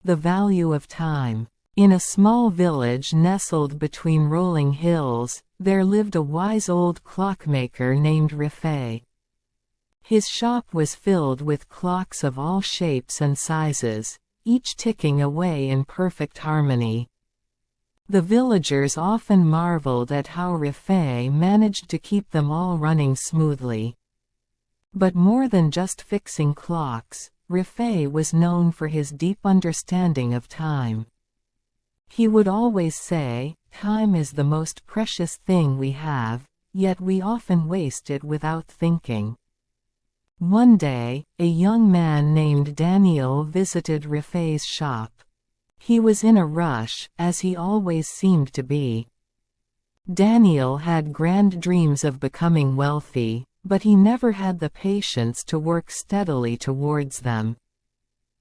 The value of time. In a small village nestled between rolling hills, there lived a wise old clockmaker named Rifai. His shop was filled with clocks of all shapes and sizes, each ticking away in perfect harmony. The villagers often marveled at how Rifai managed to keep them all running smoothly. But more than just fixing clocks, Rifai was known for his deep understanding of time. He would always say, "Time is the most precious thing we have, yet we often waste it without thinking." One day, a young man named Daniel visited Rifai's shop. He was in a rush, as he always seemed to be. Daniel had grand dreams of becoming wealthy, but he never had the patience to work steadily towards them.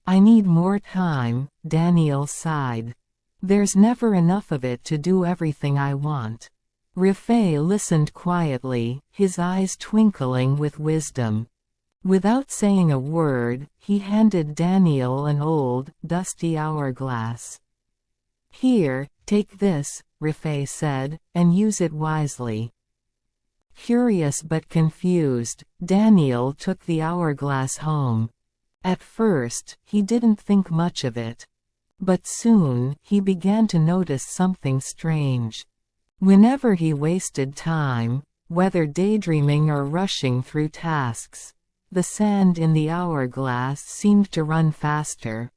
"I need more time," Daniel sighed. "There's never enough of it to do everything I want." Rifai listened quietly, his eyes twinkling with wisdom. Without saying a word, he handed Daniel an old, dusty hourglass. "Here, take this," Rifai said, "and use it wisely." Curious but confused, Daniel took the hourglass home. At first, he didn't think much of it. But soon, he began to notice something strange. Whenever he wasted time, whether daydreaming or rushing through tasks, the sand in the hourglass seemed to run faster.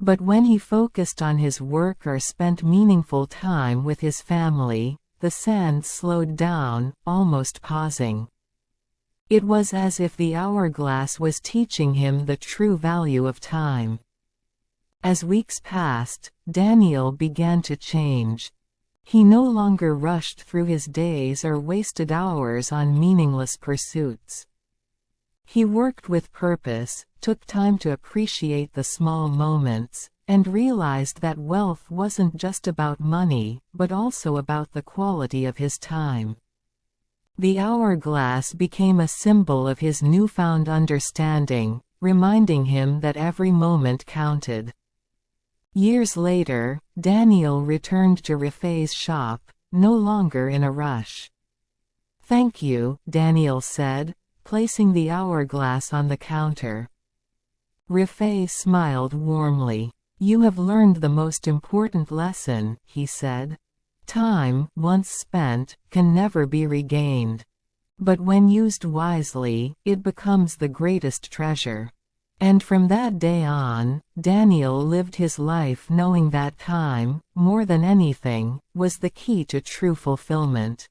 But when he focused on his work or spent meaningful time with his family, the sand slowed down, almost pausing. It was as if the hourglass was teaching him the true value of time. As weeks passed, Daniel began to change. He no longer rushed through his days or wasted hours on meaningless pursuits. He worked with purpose, took time to appreciate the small moments, and realized that wealth wasn't just about money, but also about the quality of his time. The hourglass became a symbol of his newfound understanding, reminding him that every moment counted. Years later, Daniel returned to Rifai's shop, no longer in a rush. "Thank you," Daniel said, placing the hourglass on the counter. Rifai smiled warmly. "You have learned the most important lesson," he said. "Time, once spent, can never be regained. But when used wisely, it becomes the greatest treasure." And from that day on, Daniel lived his life knowing that time, more than anything, was the key to true fulfillment.